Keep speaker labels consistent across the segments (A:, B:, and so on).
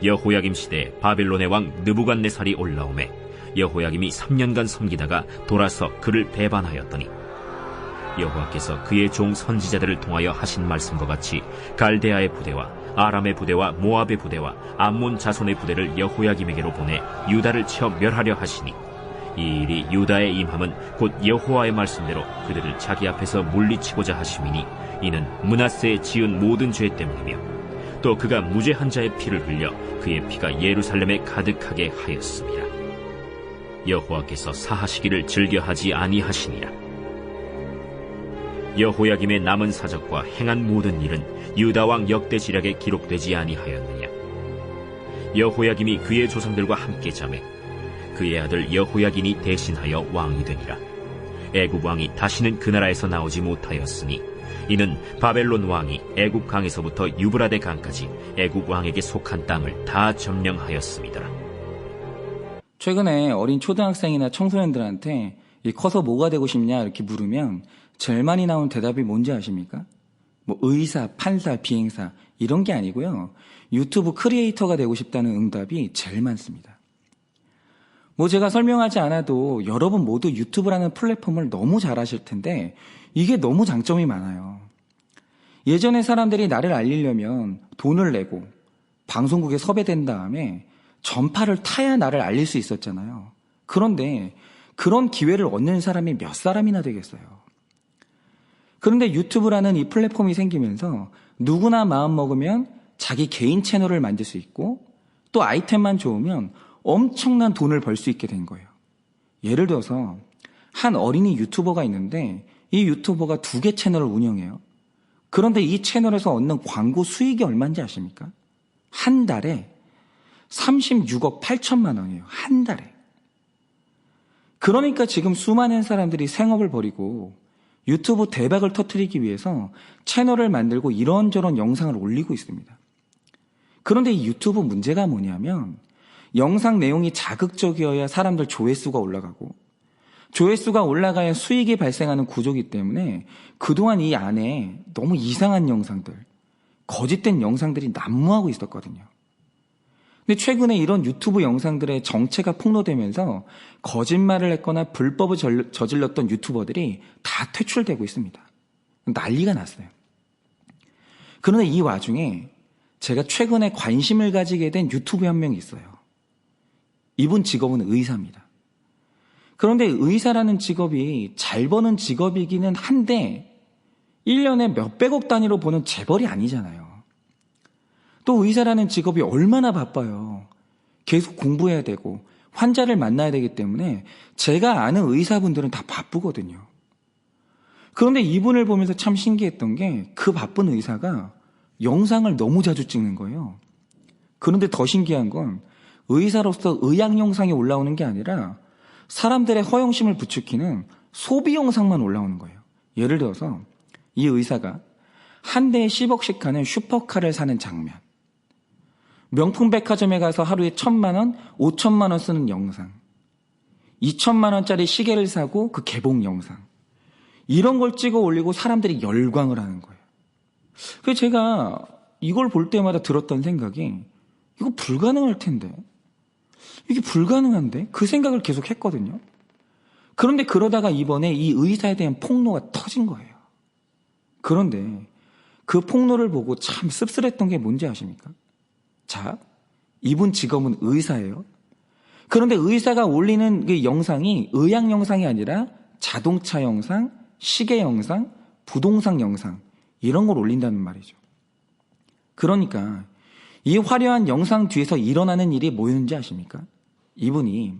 A: 여호야김 시대에 바벨론의 왕 느부갓네살이 올라오매 여호야김이 3년간 섬기다가 돌아서 그를 배반하였더니 여호와께서 그의 종 선지자들을 통하여 하신 말씀과 같이 갈대아의 부대와 아람의 부대와 모압의 부대와 암몬 자손의 부대를 여호야김에게로 보내 유다를 쳐 멸하려 하시니 이 일이 유다에 임함은 곧 여호와의 말씀대로 그들을 자기 앞에서 물리치고자 하심이니 이는 므낫세에 지은 모든 죄 때문이며 또 그가 무죄한 자의 피를 흘려 그의 피가 예루살렘에 가득하게 하였습니다. 여호와께서 사하시기를 즐겨하지 아니하시니라. 여호야김의 남은 사적과 행한 모든 일은 유다 왕 역대지략에 기록되지 아니하였느냐. 여호야김이 그의 조상들과 함께 자매 그의 아들 여호야긴이 대신하여 왕이 되니라. 애굽 왕이 다시는 그 나라에서 나오지 못하였으니 이는 바벨론 왕이 애굽 강에서부터 유브라데 강까지 애굽 왕에게 속한 땅을 다 점령하였습니다.
B: 최근에 어린 초등학생이나 청소년들한테 커서 뭐가 되고 싶냐 이렇게 물으면 제일 많이 나오는 대답이 뭔지 아십니까? 뭐 의사, 판사, 비행사 이런 게 아니고요. 유튜브 크리에이터가 되고 싶다는 응답이 제일 많습니다. 뭐 제가 설명하지 않아도 여러분 모두 유튜브라는 플랫폼을 너무 잘 아실 텐데 이게 너무 장점이 많아요. 예전에 사람들이 나를 알리려면 돈을 내고 방송국에 섭외된 다음에 전파를 타야 나를 알릴 수 있었잖아요. 그런데 그런 기회를 얻는 사람이 몇 사람이나 되겠어요. 그런데 유튜브라는 이 플랫폼이 생기면서 누구나 마음 먹으면 자기 개인 채널을 만들 수 있고 또 아이템만 좋으면 엄청난 돈을 벌 수 있게 된 거예요. 예를 들어서 한 어린이 유튜버가 있는데 이 유튜버가 2개 채널을 운영해요. 그런데 이 채널에서 얻는 광고 수익이 얼마인지 아십니까? 한 달에 36억 8천만 원이에요. 한 달에. 그러니까 지금 수많은 사람들이 생업을 벌이고 유튜브 대박을 터뜨리기 위해서 채널을 만들고 이런저런 영상을 올리고 있습니다. 그런데 이 유튜브 문제가 뭐냐면 영상 내용이 자극적이어야 사람들 조회수가 올라가고 조회수가 올라가야 수익이 발생하는 구조이기 때문에 그동안 이 안에 너무 이상한 영상들, 거짓된 영상들이 난무하고 있었거든요. 근데 최근에 이런 유튜브 영상들의 정체가 폭로되면서 거짓말을 했거나 불법을 저질렀던 유튜버들이 다 퇴출되고 있습니다. 난리가 났어요. 그런데 이 와중에 제가 최근에 관심을 가지게 된 유튜브 한 명이 있어요. 이분 직업은 의사입니다. 그런데 의사라는 직업이 잘 버는 직업이기는 한데 1년에 몇백억 단위로 버는 재벌이 아니잖아요. 또 의사라는 직업이 얼마나 바빠요. 계속 공부해야 되고 환자를 만나야 되기 때문에 제가 아는 의사분들은 다 바쁘거든요. 그런데 이분을 보면서 참 신기했던 게 그 바쁜 의사가 영상을 너무 자주 찍는 거예요. 그런데 더 신기한 건 의사로서 의학 영상이 올라오는 게 아니라 사람들의 허영심을 부추기는 소비 영상만 올라오는 거예요. 예를 들어서 이 의사가 한 대에 10억씩 하는 슈퍼카를 사는 장면, 명품 백화점에 가서 하루에 1,000만 원, 5,000만 원 쓰는 영상, 2,000만 원짜리 시계를 사고 그 개봉 영상, 이런 걸 찍어 올리고 사람들이 열광을 하는 거예요. 그래서 제가 이걸 볼 때마다 들었던 생각이 이거 불가능할 텐데, 이게 불가능한데? 그 생각을 계속 했거든요. 그런데 그러다가 이번에 이 의사에 대한 폭로가 터진 거예요. 그런데 그 폭로를 보고 참 씁쓸했던 게 뭔지 아십니까? 자, 이분 직업은 의사예요. 그런데 의사가 올리는 그 영상이 의학 영상이 아니라 자동차 영상, 시계 영상, 부동산 영상 이런 걸 올린다는 말이죠. 그러니까 이 화려한 영상 뒤에서 일어나는 일이 뭐였는지 아십니까? 이분이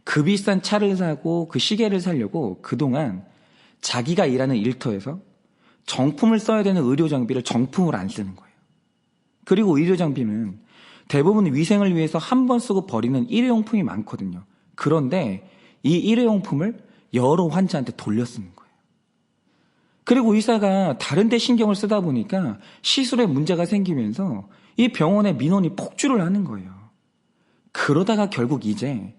B: 그 비싼 차를 사고 그 시계를 사려고 그동안 자기가 일하는 일터에서 정품을 써야 되는 의료 장비를 정품을 안 쓰는 거예요. 그리고 의료 장비는 대부분 위생을 위해서 한 번 쓰고 버리는 일회용품이 많거든요. 그런데 이 일회용품을 여러 환자한테 돌려 쓰는 거예요. 그리고 의사가 다른 데 신경을 쓰다 보니까 시술에 문제가 생기면서 이 병원의 민원이 폭주를 하는 거예요. 그러다가 결국 이제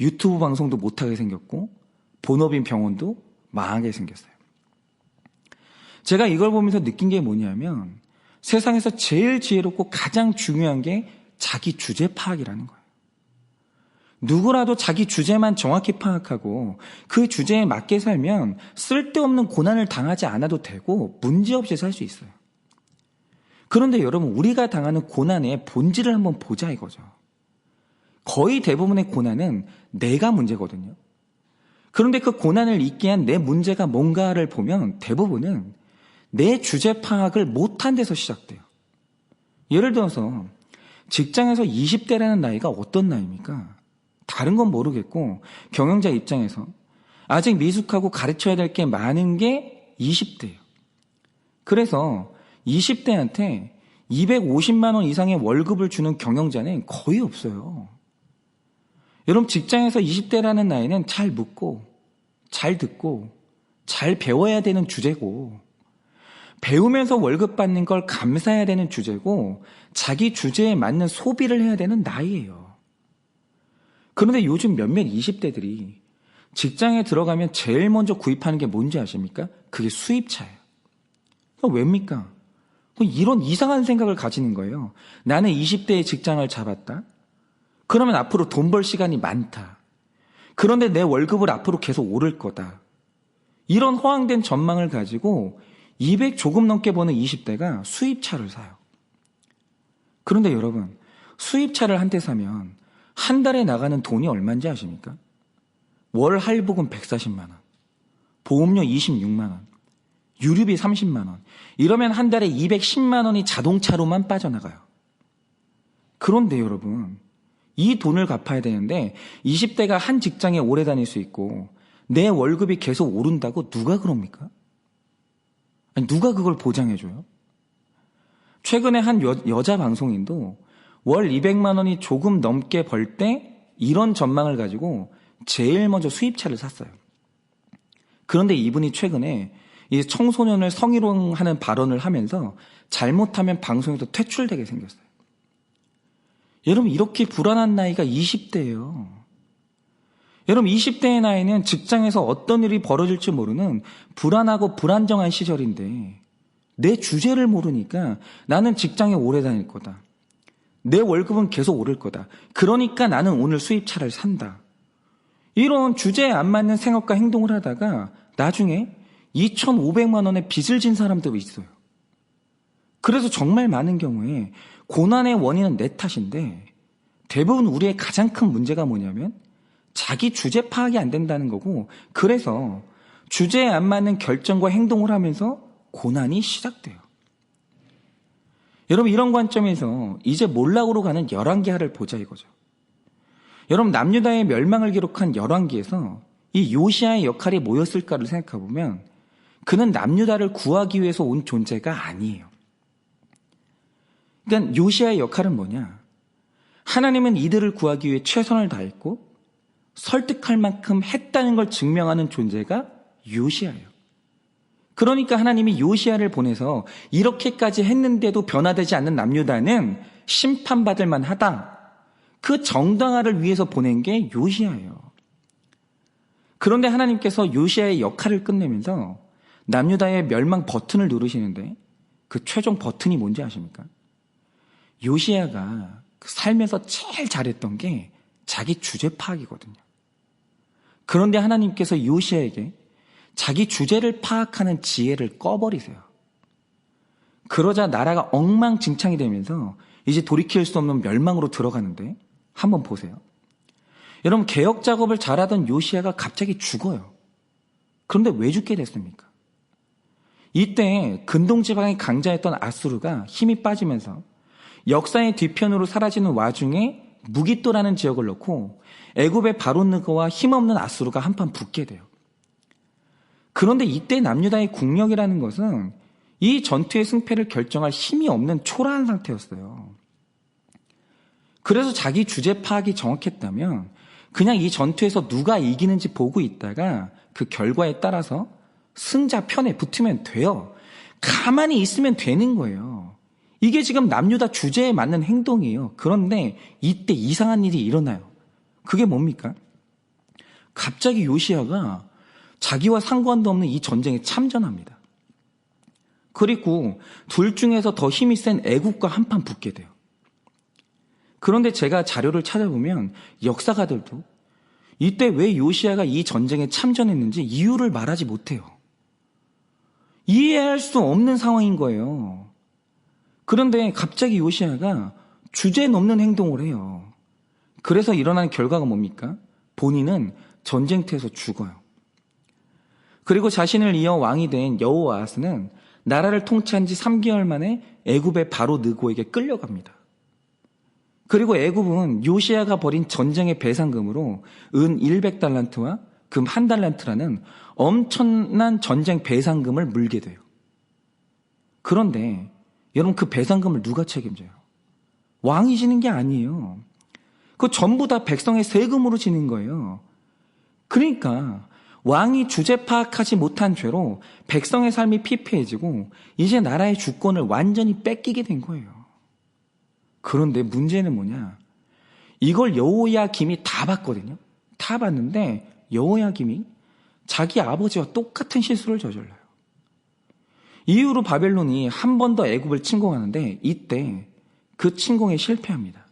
B: 유튜브 방송도 못하게 생겼고 본업인 병원도 망하게 생겼어요. 제가 이걸 보면서 느낀 게 뭐냐면 세상에서 제일 지혜롭고 가장 중요한 게 자기 주제 파악이라는 거예요. 누구라도 자기 주제만 정확히 파악하고 그 주제에 맞게 살면 쓸데없는 고난을 당하지 않아도 되고 문제없이 살 수 있어요. 그런데 여러분, 우리가 당하는 고난의 본질을 한번 보자 이거죠. 거의 대부분의 고난은 내가 문제거든요. 그런데 그 고난을 있게 한 내 문제가 뭔가를 보면 대부분은 내 주제 파악을 못한 데서 시작돼요. 예를 들어서 직장에서 20대라는 나이가 어떤 나이입니까? 다른 건 모르겠고 경영자 입장에서 아직 미숙하고 가르쳐야 될 게 많은 게 20대예요. 그래서 20대한테 250만 원 이상의 월급을 주는 경영자는 거의 없어요. 여러분, 직장에서 20대라는 나이는 잘 묻고 잘 듣고 잘 배워야 되는 주제고, 배우면서 월급 받는 걸 감사해야 되는 주제고, 자기 주제에 맞는 소비를 해야 되는 나이예요. 그런데 요즘 몇몇 20대들이 직장에 들어가면 제일 먼저 구입하는 게 뭔지 아십니까? 그게 수입차예요. 왜입니까? 이런 이상한 생각을 가지는 거예요. 나는 20대에 직장을 잡았다. 그러면 앞으로 돈 벌 시간이 많다. 그런데 내 월급을 앞으로 계속 오를 거다. 이런 허황된 전망을 가지고 200 조금 넘게 버는 20대가 수입차를 사요. 그런데 여러분, 수입차를 한 대 사면 한 달에 나가는 돈이 얼마인지 아십니까? 월 할부금 140만 원, 보험료 26만 원, 유류비 30만 원. 이러면 한 달에 210만 원이 자동차로만 빠져나가요. 그런데 여러분, 이 돈을 갚아야 되는데 20대가 한 직장에 오래 다닐 수 있고 내 월급이 계속 오른다고 누가 그럽니까? 아니, 누가 그걸 보장해줘요? 최근에 한 여자 방송인도 월 200만 원이 조금 넘게 벌 때 이런 전망을 가지고 제일 먼저 수입차를 샀어요. 그런데 이분이 최근에 이 청소년을 성희롱하는 발언을 하면서 잘못하면 방송에서 퇴출되게 생겼어요. 여러분, 이렇게 불안한 나이가 20대예요. 여러분, 20대의 나이는 직장에서 어떤 일이 벌어질지 모르는 불안하고 불안정한 시절인데 내 주제를 모르니까 나는 직장에 오래 다닐 거다. 내 월급은 계속 오를 거다. 그러니까 나는 오늘 수입차를 산다. 이런 주제에 안 맞는 생각과 행동을 하다가 나중에 2,500만 원의 빚을 진 사람들도 있어요. 그래서 정말 많은 경우에 고난의 원인은 내 탓인데 대부분 우리의 가장 큰 문제가 뭐냐면 자기 주제 파악이 안 된다는 거고, 그래서 주제에 안 맞는 결정과 행동을 하면서 고난이 시작돼요. 여러분, 이런 관점에서 이제 몰락으로 가는 열왕기하를 보자 이거죠. 여러분, 남유다의 멸망을 기록한 열왕기에서 이 요시야의 역할이 뭐였을까를 생각해 보면 그는 남유다를 구하기 위해서 온 존재가 아니에요. 그러니까 요시야의 역할은 뭐냐? 하나님은 이들을 구하기 위해 최선을 다했고 설득할 만큼 했다는 걸 증명하는 존재가 요시야예요. 그러니까 하나님이 요시야를 보내서 이렇게까지 했는데도 변화되지 않는 남유다는 심판받을 만하다. 그 정당화를 위해서 보낸 게 요시야예요. 그런데 하나님께서 요시야의 역할을 끝내면서 남유다의 멸망 버튼을 누르시는데 그 최종 버튼이 뭔지 아십니까? 요시야가 살면서 제일 잘했던 게 자기 주제 파악이거든요. 그런데 하나님께서 요시야에게 자기 주제를 파악하는 지혜를 꺼버리세요. 그러자 나라가 엉망진창이 되면서 이제 돌이킬 수 없는 멸망으로 들어가는데 한번 보세요. 여러분, 개혁 작업을 잘하던 요시야가 갑자기 죽어요. 그런데 왜 죽게 됐습니까? 이때 근동지방의 강자였던 아수르가 힘이 빠지면서 역사의 뒤편으로 사라지는 와중에 무기또라는 지역을 넣고 애굽의 바롯느고와 힘없는 아수르가 한판 붙게 돼요. 그런데 이때 남유다의 국력이라는 것은 이 전투의 승패를 결정할 힘이 없는 초라한 상태였어요. 그래서 자기 주제 파악이 정확했다면 그냥 이 전투에서 누가 이기는지 보고 있다가 그 결과에 따라서 승자 편에 붙으면 돼요. 가만히 있으면 되는 거예요. 이게 지금 남유다 주제에 맞는 행동이에요. 그런데 이때 이상한 일이 일어나요. 그게 뭡니까? 갑자기 요시야가 자기와 상관도 없는 이 전쟁에 참전합니다. 그리고 둘 중에서 더 힘이 센 애국과 한판 붙게 돼요. 그런데 제가 자료를 찾아보면 역사가들도 이때 왜 요시야가 이 전쟁에 참전했는지 이유를 말하지 못해요. 이해할 수 없는 상황인 거예요. 그런데 갑자기 요시야가 주제 넘는 행동을 해요. 그래서 일어난 결과가 뭡니까? 본인은 전쟁터에서 죽어요. 그리고 자신을 이어 왕이 된 여호아하스는 나라를 통치한 지 3개월 만에 애굽의 바로 느고에게 끌려갑니다. 그리고 애굽은 요시야가 벌인 전쟁의 배상금으로 은 100달란트와 금 1달란트라는 엄청난 전쟁 배상금을 물게 돼요. 그런데 여러분 그 배상금을 누가 책임져요? 왕이 지는 게 아니에요. 그거 전부 다 백성의 세금으로 지는 거예요. 그러니까 왕이 주제 파악하지 못한 죄로 백성의 삶이 피폐해지고 이제 나라의 주권을 완전히 뺏기게 된 거예요. 그런데 문제는 뭐냐? 이걸 여호야김이 다 봤거든요. 다 봤는데 여호야김이 자기 아버지와 똑같은 실수를 저질러요. 이후로 바벨론이 한 번 더 애굽을 침공하는데 이때 그 침공에 실패합니다.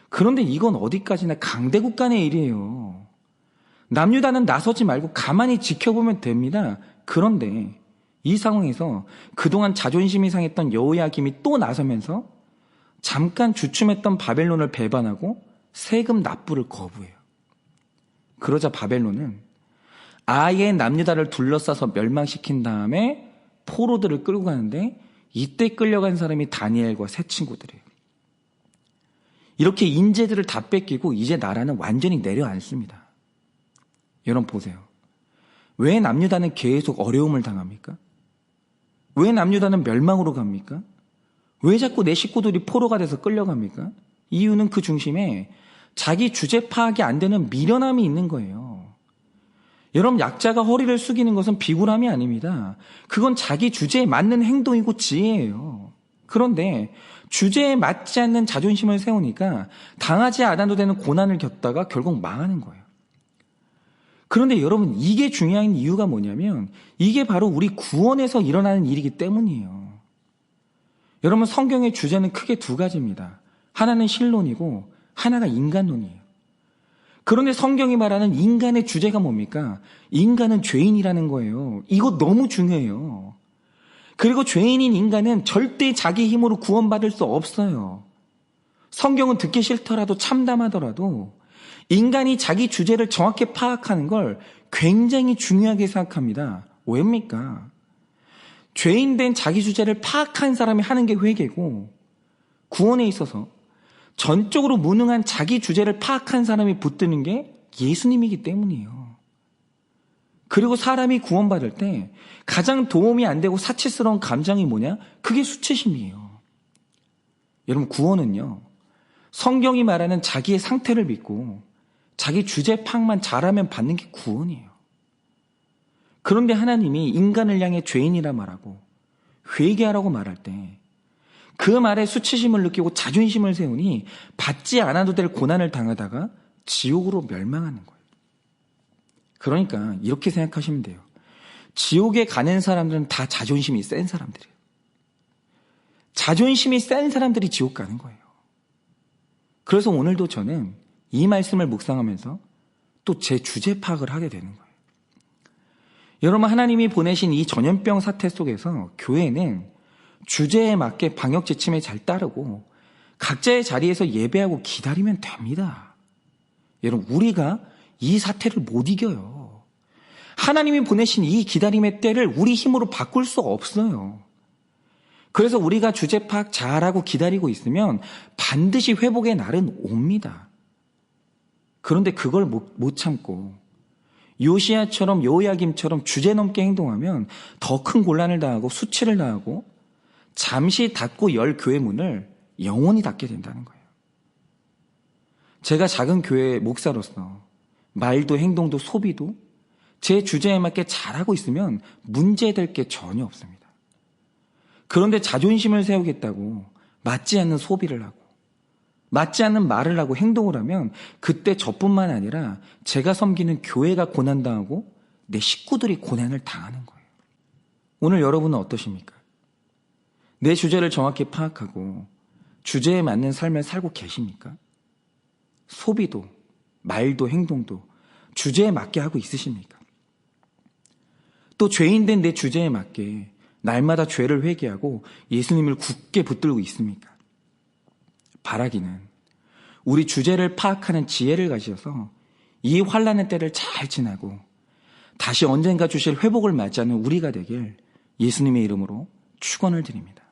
B: 그런데 이건 어디까지나 강대국 간의 일이에요. 남유다는 나서지 말고 가만히 지켜보면 됩니다. 그런데 이 상황에서 그동안 자존심이 상했던 여호야김이 또 나서면서 잠깐 주춤했던 바벨론을 배반하고 세금 납부를 거부해요. 그러자 바벨론은 아예 남유다를 둘러싸서 멸망시킨 다음에 포로들을 끌고 가는데 이때 끌려간 사람이 다니엘과 세 친구들이에요. 이렇게 인재들을 다 뺏기고 이제 나라는 완전히 내려앉습니다. 여러분 보세요. 왜 남유다는 계속 어려움을 당합니까? 왜 남유다는 멸망으로 갑니까? 왜 자꾸 내 식구들이 포로가 돼서 끌려갑니까? 이유는 그 중심에 자기 주제 파악이 안 되는 미련함이 있는 거예요. 여러분 약자가 허리를 숙이는 것은 비굴함이 아닙니다. 그건 자기 주제에 맞는 행동이고 지혜예요. 그런데 주제에 맞지 않는 자존심을 세우니까 당하지 않아도 되는 고난을 겪다가 결국 망하는 거예요. 그런데 여러분 이게 중요한 이유가 뭐냐면 이게 바로 우리 구원에서 일어나는 일이기 때문이에요. 여러분 성경의 주제는 크게 두 가지입니다. 하나는 신론이고 하나가 인간론이에요. 그런데 성경이 말하는 인간의 주제가 뭡니까? 인간은 죄인이라는 거예요. 이거 너무 중요해요. 그리고 죄인인 인간은 절대 자기 힘으로 구원받을 수 없어요. 성경은 듣기 싫더라도 참담하더라도 인간이 자기 주제를 정확히 파악하는 걸 굉장히 중요하게 생각합니다. 왜입니까? 죄인된 자기 주제를 파악한 사람이 하는 게 회개고 구원에 있어서 전적으로 무능한 자기 주제를 파악한 사람이 붙드는 게 예수님이기 때문이에요. 그리고 사람이 구원받을 때 가장 도움이 안 되고 사치스러운 감정이 뭐냐? 그게 수치심이에요. 여러분 구원은요. 성경이 말하는 자기의 상태를 믿고 자기 주제 파악만 잘하면 받는 게 구원이에요. 그런데 하나님이 인간을 향해 죄인이라 말하고 회개하라고 말할 때 그 말에 수치심을 느끼고 자존심을 세우니 받지 않아도 될 고난을 당하다가 지옥으로 멸망하는 거예요. 그러니까 이렇게 생각하시면 돼요. 지옥에 가는 사람들은 다 자존심이 센 사람들이에요. 자존심이 센 사람들이 지옥 가는 거예요. 그래서 오늘도 저는 이 말씀을 묵상하면서 또 제 주제 파악을 하게 되는 거예요. 여러분 하나님이 보내신 이 전염병 사태 속에서 교회는 주제에 맞게 방역 지침에 잘 따르고 각자의 자리에서 예배하고 기다리면 됩니다. 여러분 우리가 이 사태를 못 이겨요. 하나님이 보내신 이 기다림의 때를 우리 힘으로 바꿀 수 없어요. 그래서 우리가 주제 파악 잘하고 기다리고 있으면 반드시 회복의 날은 옵니다. 그런데 그걸 못 참고 요시야처럼 여호야김처럼 주제 넘게 행동하면 더 큰 곤란을 당하고 수치를 당하고 잠시 닫고 열 교회 문을 영원히 닫게 된다는 거예요. 제가 작은 교회 목사로서 말도 행동도 소비도 제 주제에 맞게 잘하고 있으면 문제될 게 전혀 없습니다. 그런데 자존심을 세우겠다고 맞지 않는 소비를 하고 맞지 않는 말을 하고 행동을 하면 그때 저뿐만 아니라 제가 섬기는 교회가 고난당하고 내 식구들이 고난을 당하는 거예요. 오늘 여러분은 어떠십니까? 내 주제를 정확히 파악하고 주제에 맞는 삶을 살고 계십니까? 소비도, 말도, 행동도 주제에 맞게 하고 있으십니까? 또 죄인된 내 주제에 맞게 날마다 죄를 회개하고 예수님을 굳게 붙들고 있습니까? 바라기는 우리 주제를 파악하는 지혜를 가지셔서 이 환난의 때를 잘 지나고 다시 언젠가 주실 회복을 맞이하는 우리가 되길 예수님의 이름으로 축원을 드립니다.